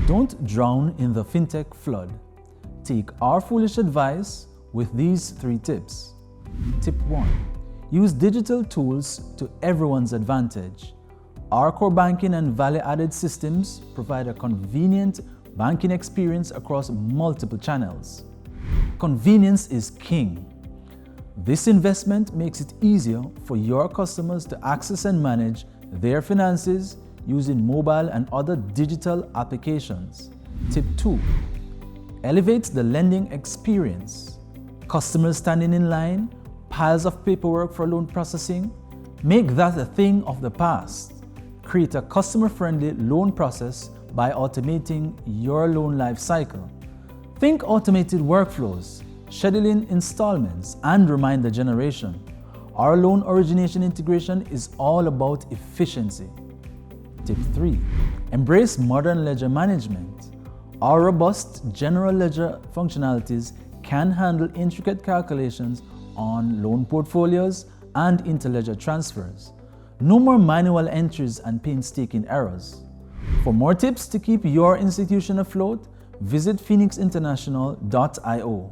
Don't drown in the fintech flood. Take our foolish advice with these 3 tips. Tip 1. Use digital tools to everyone's advantage. Our core banking and value-added systems provide a convenient banking experience across multiple channels. Convenience is king. This investment makes it easier for your customers to access and manage their finances using mobile and other digital applications. Tip 2. Elevate the lending experience. Customers standing in line, piles of paperwork for loan processing, make that a thing of the past. Create a customer-friendly loan process by automating your loan life cycle. Think automated workflows, scheduling installments, and reminder generation. Our loan origination integration is all about efficiency. Tip 3. Embrace modern ledger management. Our robust general ledger functionalities can handle intricate calculations on loan portfolios and interledger transfers. No more manual entries and painstaking errors. For more tips to keep your institution afloat, visit phoenixinternational.io.